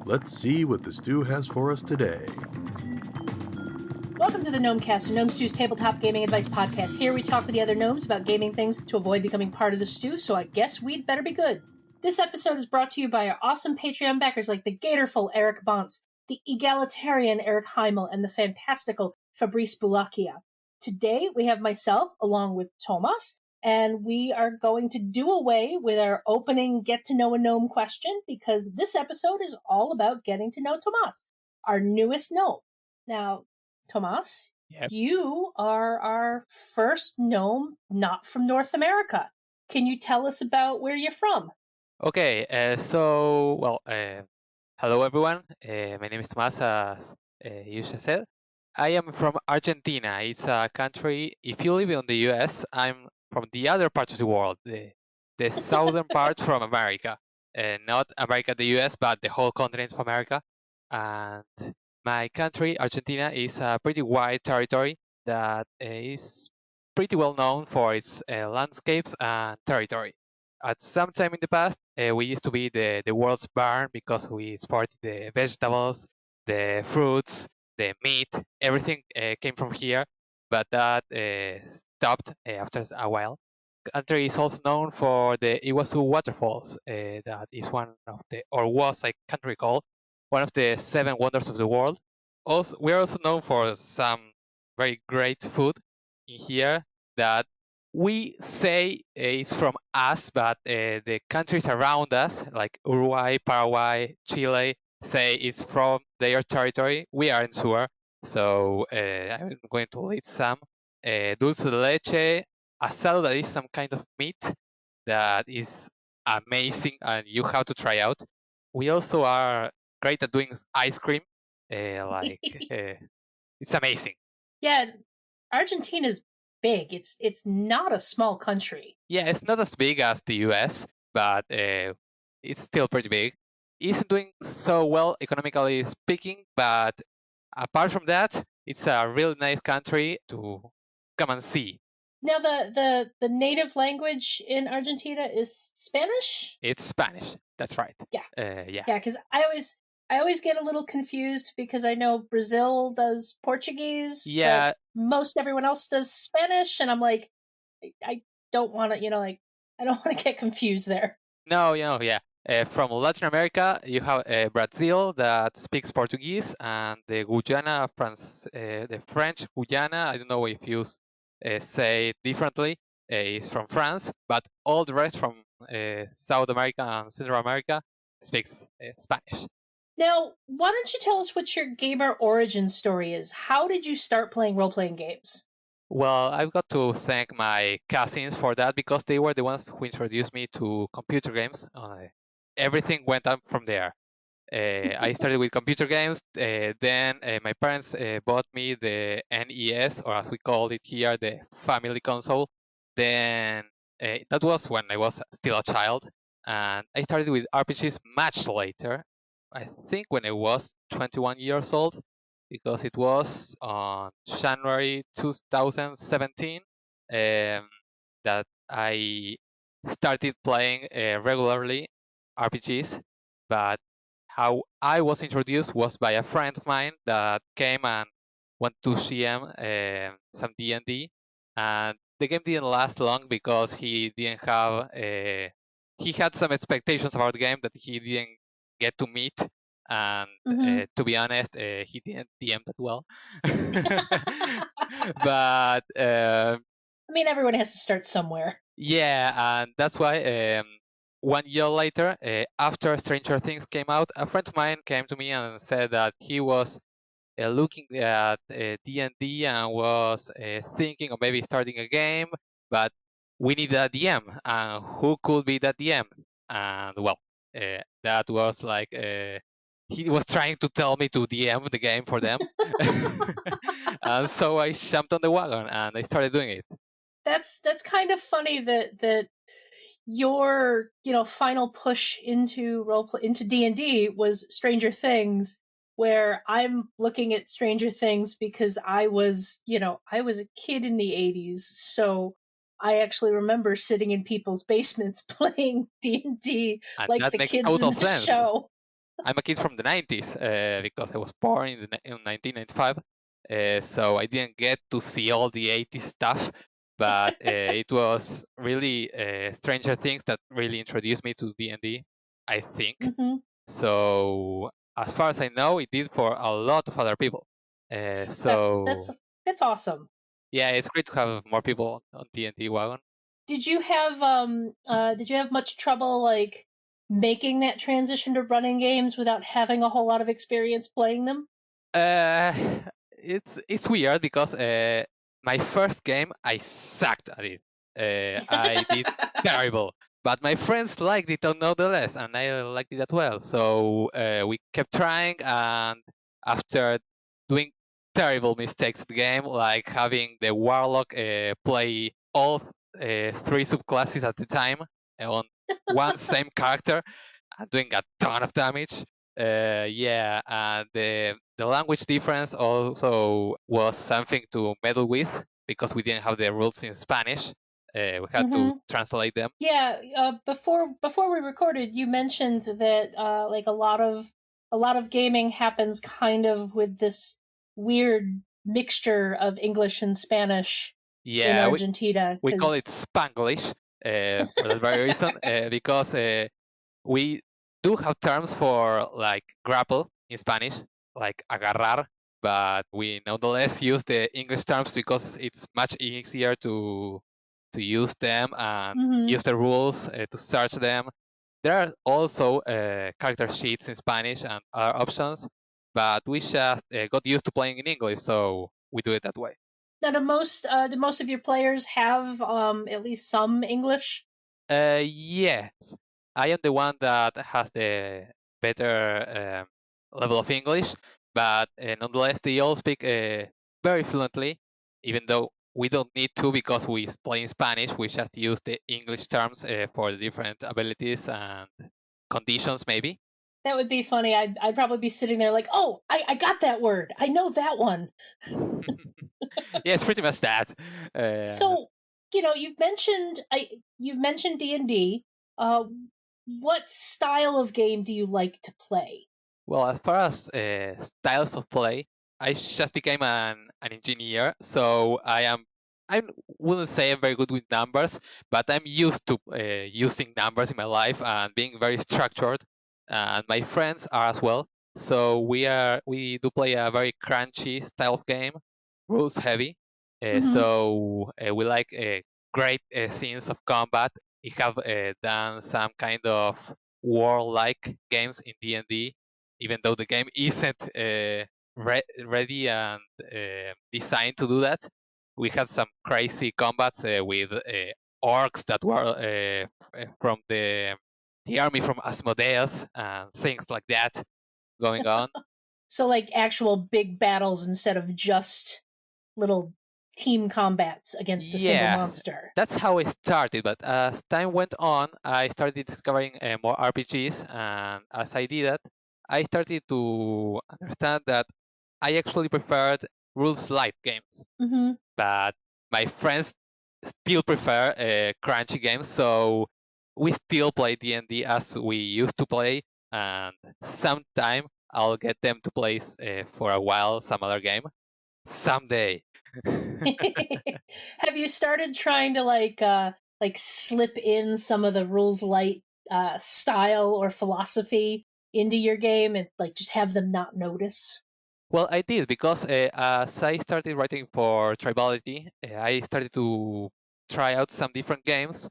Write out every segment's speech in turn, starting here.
Let's see what the stew has for us today. Welcome to the Gnomecast, Gnome Stew's tabletop gaming advice podcast. Here we talk with the other gnomes about gaming things to avoid becoming part of the stew, so I guess we'd better be good. This episode is brought to you by our awesome Patreon backers like the Gatorful Eric Bonts, the egalitarian Eric Heimel, and the fantastical Fabrice Boulakia. Today we have myself along with Tomas, and we are going to do away with our opening Get to Know a Gnome question because this episode is all about getting to know Tomas, our newest gnome. Now, Tomas, You are our first gnome not from North America. Can you tell us about where you're from? Okay, hello everyone. My name is Tomas, as you just said. I am from Argentina. It's a country, if you live in the US, I'm from the other part of the world, the southern part from America. Not America, the US, but the whole continent of America. And my country, Argentina, is a pretty wide territory that is pretty well known for its landscapes and territory. At some time in the past, we used to be the world's barn because we exported the vegetables, the fruits, the meat, everything came from here, but that stopped after a while. The country is also known for the Iguazu waterfalls. That is one of the, or was, I can't recall, one of the 7 wonders of the world. Also, we're also known for some very great food in here that we say it's from us, but the countries around us, like Uruguay, Paraguay, Chile, say it's from their territory. We aren't sure, so I'm going to list some. Dulce de leche, asado, that is some kind of meat that is amazing and you have to try out. We also are great at doing ice cream. It's amazing. Yeah, Argentina's big. It's not a small country. Yeah, it's not as big as the US, but it's still pretty big. It isn't doing so well economically speaking, but apart from that, it's a really nice country to come and see. Now, the native language in Argentina is Spanish? It's Spanish. That's right. Yeah. Yeah, because I always get a little confused because I know Brazil does Portuguese. Yeah. But most everyone else does Spanish, and I'm like, I don't want to, I don't want to get confused there. No, yeah. From Latin America, you have Brazil that speaks Portuguese, and the Guyana, the French Guyana. I don't know if you say it differently. Is from France, but all the rest from South America and Central America speaks Spanish. Now, why don't you tell us what your gamer origin story is? How did you start playing role-playing games? Well, I've got to thank my cousins for that because they were the ones who introduced me to computer games. Everything went up from there. I started with computer games. Then my parents bought me the NES, or as we call it here, the family console. Then that was when I was still a child. And I started with RPGs much later. I think when I was 21 years old, because it was on January 2017 that I started playing regularly RPGs. But how I was introduced was by a friend of mine that came and went to GM some D&D, and the game didn't last long because he didn't have he had some expectations about the game that he didn't get to meet, and to be honest, he didn't DM that well. But I mean, everyone has to start somewhere. Yeah, and that's why 1 year later, after Stranger Things came out, a friend of mine came to me and said that he was looking at D&D and was thinking of maybe starting a game, but we need a DM, and who could be that DM? And well, that was like he was trying to tell me to DM the game for them, and so I jumped on the wagon and I started doing it. That's kind of funny that your final push into roleplay into D&D was Stranger Things, where I'm looking at Stranger Things because I was a kid in the 80s, so I actually remember sitting in people's basements playing D&D like the kids in the show. I'm a kid from the 90s because I was born in 1995. So I didn't get to see all the 80s stuff, but it was really Stranger Things that really introduced me to D&D, I think. Mm-hmm. So as far as I know, it did for a lot of other people. That's awesome. Yeah, it's great to have more people on D&D wagon. Did you have much trouble like making that transition to running games without having a whole lot of experience playing them? Uh, it's weird because my first game I sucked at it. I did terrible, but my friends liked it nonetheless, and I liked it as well. So we kept trying, and after doing terrible mistakes at the game, like having the warlock play all three subclasses at the time on one same character, and doing a ton of damage. Yeah, and the language difference also was something to meddle with because we didn't have the rules in Spanish. We had to translate them. Yeah, before we recorded, you mentioned that like a lot of gaming happens kind of with this weird mixture of English and Spanish in Argentina. We call it Spanglish for that very reason because we do have terms for like grapple in Spanish, like agarrar, but we nonetheless use the English terms because it's much easier to use them and use the rules to search them. There are also character sheets in Spanish and other options, but we just got used to playing in English, so we do it that way. Now, do most of your players have at least some English? Yes, I am the one that has the better level of English, but nonetheless, they all speak very fluently, even though we don't need to because we play in Spanish. We just use the English terms for the different abilities and conditions, maybe. That would be funny. I'd probably be sitting there like, oh, I got that word. I know that one. Yeah, it's pretty much that. So, you've mentioned D&D. What style of game do you like to play? Well, as far as styles of play, I just became an engineer, so I wouldn't say I'm very good with numbers, but I'm used to using numbers in my life and being very structured. And my friends are as well. So we do play a very crunchy style of game, rules heavy. So we like great scenes of combat. We have done some kind of war-like games in D&D, even though the game isn't ready and designed to do that. We had some crazy combats with orcs that were from the army from Asmodeus and things like that going on. So, like actual big battles instead of just little team combats against a single monster. That's how it started, but as time went on, I started discovering more RPGs, and as I did that, I started to understand that I actually preferred rules light games. But my friends still prefer crunchy games, so we still play D&D as we used to play, and sometime I'll get them to play for a while some other game. Someday. Have you started trying to like slip in some of the rules light style or philosophy into your game and like just have them not notice? Well, I did because as I started writing for Tribality, I started to try out some different games,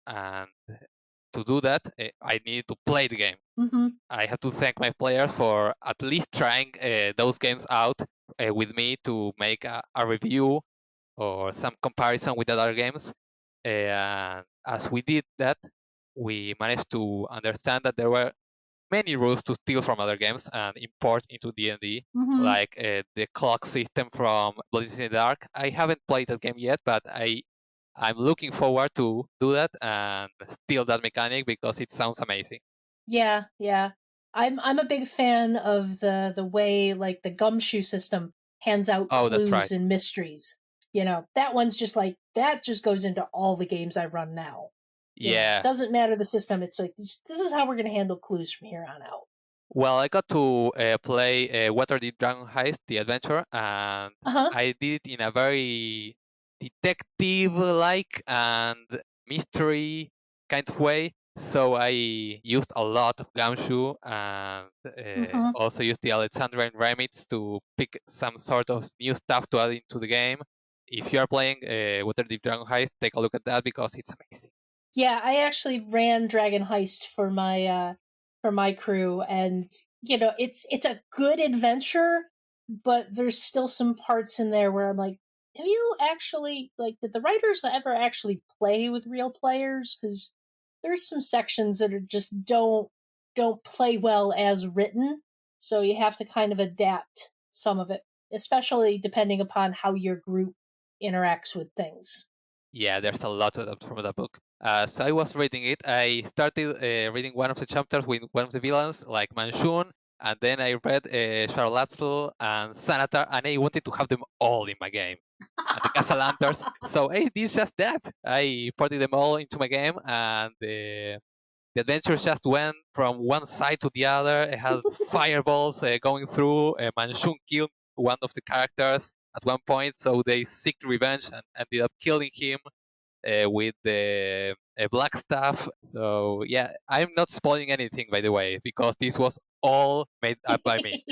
and to do that, I needed to play the game. I have to thank my players for at least trying those games out with me to make a review or some comparison with other games. And as we did that, we managed to understand that there were many rules to steal from other games and import into D&D, like the clock system from Blood in the Dark. I haven't played that game yet, but I'm looking forward to do that and steal that mechanic because it sounds amazing. Yeah. I'm a big fan of the way like the gumshoe system hands out clues and mysteries. That one's just like that just goes into all the games I run now. Yeah. Doesn't matter the system. It's like this is how we're going to handle clues from here on out. Well, I got to play Waterdeep Dragon Heist, the adventure, and Uh-huh. I did it in a very detective-like and mystery kind of way. So I used a lot of Gumshoe and Mm-hmm. also used the Alexandrian remits to pick some sort of new stuff to add into the game. If you are playing Waterdeep Dragon Heist, take a look at that because it's amazing. Yeah, I actually ran Dragon Heist for my crew, and it's a good adventure, but there's still some parts in there where I'm like, have you actually did the writers ever actually play with real players? Because there's some sections that are just don't play well as written, so you have to kind of adapt some of it, especially depending upon how your group interacts with things. Yeah, there's a lot of them from the book. So I was reading it. I started reading one of the chapters with one of the villains, like Manchun, and then I read Charlatzel and Sanatar, and I wanted to have them all in my game. And the Casalanters. So I did just that. I ported them all into my game, and the adventure just went from one side to the other. It had fireballs going through. Manchun killed one of the characters at one point, so they seeked revenge and ended up killing him with the black stuff. So yeah, I'm not spoiling anything, by the way, because this was all made up by me.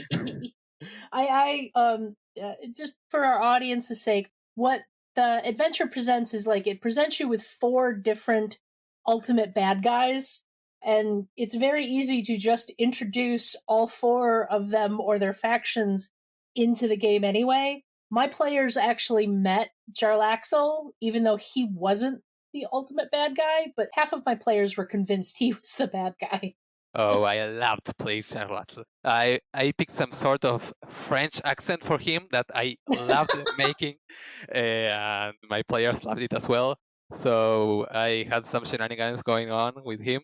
Just for our audience's sake, what the adventure presents is it presents you with four different ultimate bad guys, and it's very easy to just introduce all four of them or their factions into the game anyway. My players actually met Jarlaxle, even though he wasn't the ultimate bad guy, but half of my players were convinced he was the bad guy. Oh, I loved playing Charlotte. I picked some sort of French accent for him that I loved making, and my players loved it as well. So I had some shenanigans going on with him,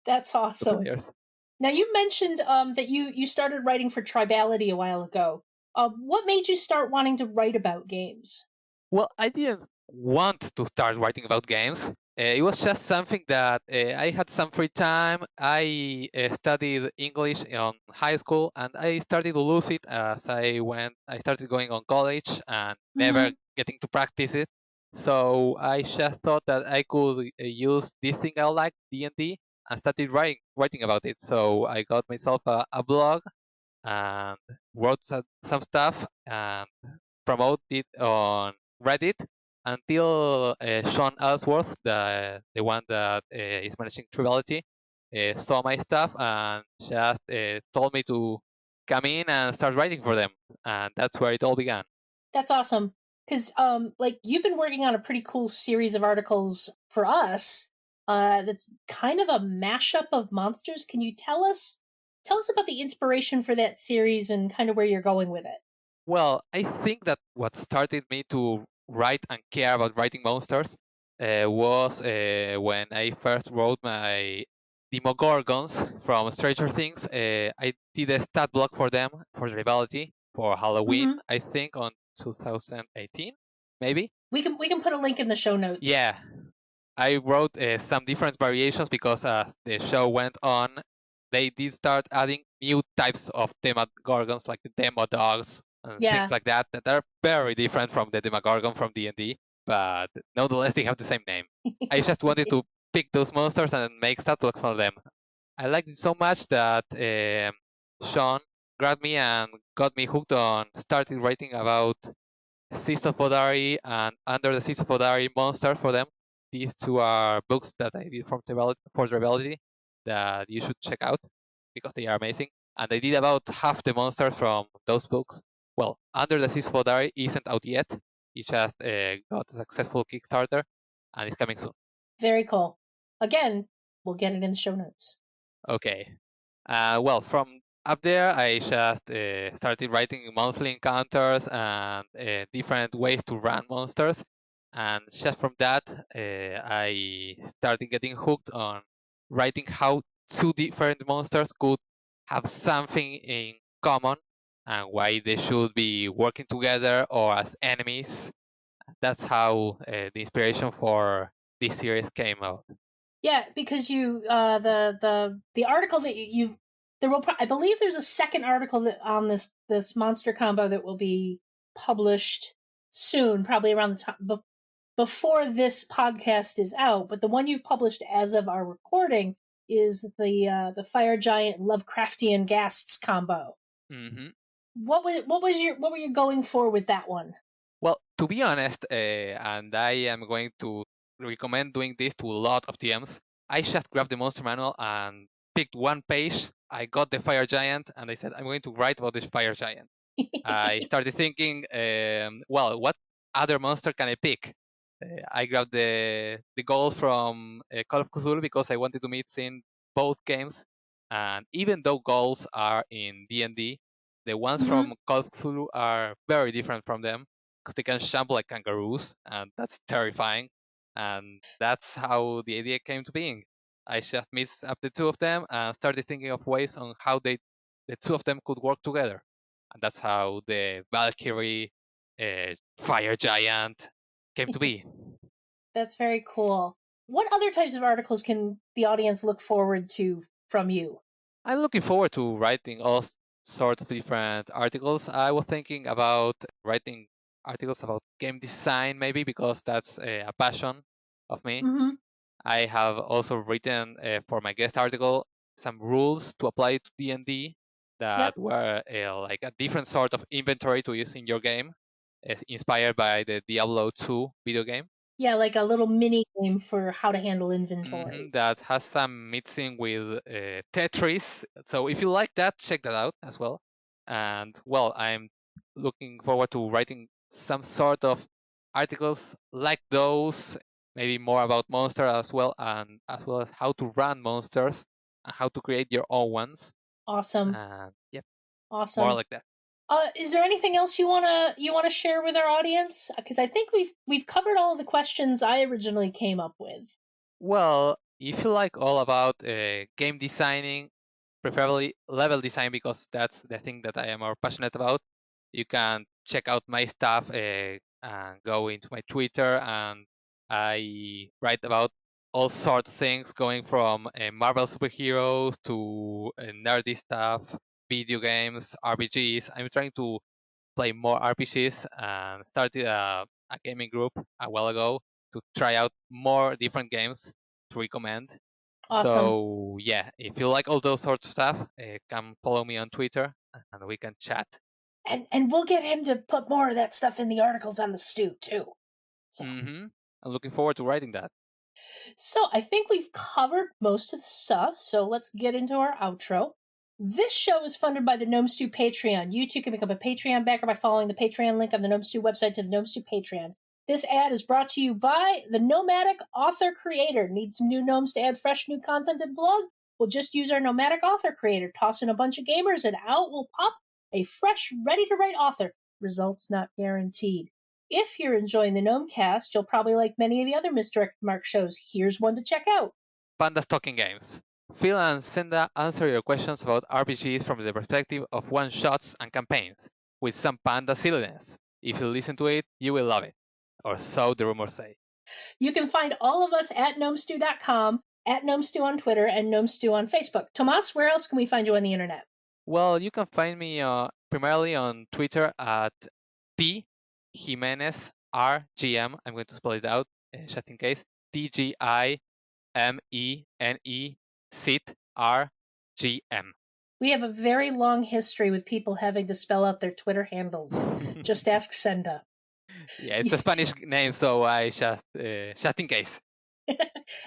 That's the awesome. players. Now you mentioned that you started writing for Tribality a while ago. What made you start wanting to write about games? Well, I didn't want to start writing about games. It was just something that I had some free time. I studied English in high school, and I started to lose it as I went. I started going on college and never Mm-hmm. getting to practice it. So I just thought that I could use this thing I like, D&D, and started writing about it. So I got myself a blog and wrote some stuff and promoted it on Reddit until Sean Ellsworth, the one that is managing Tribality, saw my stuff and just told me to come in and start writing for them, and that's where it all began. That's awesome. Because you've been working on a pretty cool series of articles for us. That's kind of a mashup of monsters. Can you tell us about the inspiration for that series and kind of where you're going with it? Well, I think that what started me to write and care about writing monsters was when I first wrote my Demogorgons from Stranger Things. I did a stat block for them for Rivality for Halloween, Mm-hmm. I think, on 2018, maybe. We can put a link in the show notes. Yeah, I wrote some different variations because as the show went on, they did start adding new types of Demogorgons, like the Demodogs and things Yeah. like that, that are very different from the Demogorgon from D&D, but nonetheless they have the same name. I just wanted to pick those monsters and make stat blocks for them. I liked it so much that Sean grabbed me and got me hooked on started writing about Seas of Vodari and Under the Seas of Vodari monster for them. These two are books that I did for Tribality that you should check out because they are amazing. And I did about half the monsters from those books. Well, Under the Seas of Vodari isn't out yet. It just got a successful Kickstarter and it's coming soon. Very cool. Again, we'll get it in the show notes. Okay. Well, from up there, I just started writing monthly encounters and different ways to run monsters. And just from that, I started getting hooked on writing how two different monsters could have something in common and why they should be working together or as enemies. That's how the inspiration for this series came out. Yeah, because you the article that you've I believe there's a second article on this monster combo that will be published soon, probably around the time before this podcast is out. But the one you've published as of our recording is the Fire Giant Lovecraftian Ghasts combo. Mm-hmm. What were you going for with that one? Well, to be honest, and I am going to recommend doing this to a lot of TMs, I just grabbed the monster manual and picked one page. I got the fire giant, and I said, I'm going to write about this fire giant. I started thinking, well, what other monster can I pick? I grabbed the gold from Call of Cthulhu because I wanted to mix in both games. And even though goals are in D&D, the ones from Call of Cthulhu are very different from them because they can jump like kangaroos, and that's terrifying. And that's how the idea came to being. I just mixed up the two of them and started thinking of ways on how the two of them could work together. And that's how the Valkyrie Fire Giant came to be. That's very cool. What other types of articles can the audience look forward to from you? I'm looking forward to writing all sorts of different articles. I was thinking about writing articles about game design, maybe, because that's a passion of me. Mm-hmm. I have also written for my guest article some rules to apply to D&D that were like a different sort of inventory to use in your game, inspired by the Diablo 2 video game. Yeah, like a little mini game for how to handle inventory. That has some mixing with Tetris. So if you like that, check that out as well. And well, I'm looking forward to writing some sort of articles like those, maybe more about monsters as well, and as well as how to run monsters and how to create your own ones. Awesome. Yep. Awesome. More like that. Is there anything else you wanna share with our audience? Because I think we've covered all of the questions I originally came up with. Well, if you like all about game designing, preferably level design, because that's the thing that I am more passionate about, you can check out my stuff and go into my Twitter, and I write about all sorts of things, going from Marvel superheroes to nerdy stuff, video games, RPGs. I'm trying to play more RPGs and started a gaming group a while ago to try out more different games to recommend. Awesome. So yeah, if you like all those sorts of stuff, come follow me on Twitter and we can chat. And we'll get him to put more of that stuff in the articles on the stew too. So. I'm looking forward to writing that. So I think we've covered most of the stuff, so let's get into our outro. This show is funded by the Gnome Stew Patreon. You too can become a Patreon backer by following the Patreon link on the Gnome Stew website to the Gnome Stew Patreon. This ad is brought to you by the Nomadic Author Creator. Need some new gnomes to add fresh new content to the blog? Well, just use our Nomadic Author Creator. Toss in a bunch of gamers and out will pop a fresh, ready-to-write author. Results not guaranteed. If you're enjoying the Gnomecast, you'll probably like many of the other Misdirected Mark shows. Here's one to check out. Panda's Talking Games. Phil and Senda answer your questions about RPGs from the perspective of one-shots and campaigns, with some Panda silliness. If you listen to it, you will love it. Or so the rumors say. You can find all of us at gnomestew.com, at Gnomestew on Twitter, and Gnomestew on Facebook. Tomas, where else can we find you on the internet? Well, you can find me primarily on Twitter at Gimenez RGM. I'm going to spell it out just in case. TGIMENE We have a very long history with people having to spell out their Twitter handles. Just ask Senda. Yeah, it's a Spanish name, so I just in case.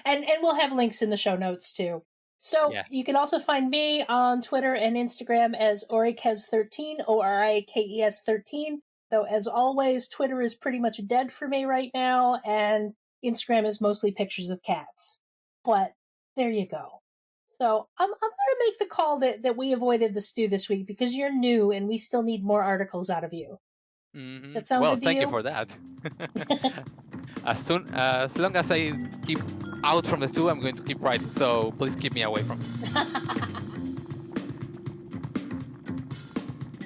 and we'll have links in the show notes too. So You can also find me on Twitter and Instagram as Orikes13, ORIKES 13. Though, as always, Twitter is pretty much dead for me right now, and Instagram is mostly pictures of cats. But there you go. So I'm going to make the call that we avoided the stew this week because you're new and we still need more articles out of you. Mm-hmm. That sound well, good to thank you? you for that. As long as I keep out from the stew, I'm going to keep writing. So please keep me away from it.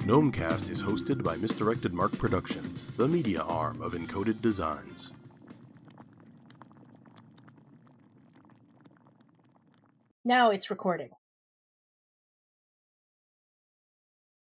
Gnomecast is hosted by Misdirected Mark Productions, the media arm of Encoded Designs. Now it's recording.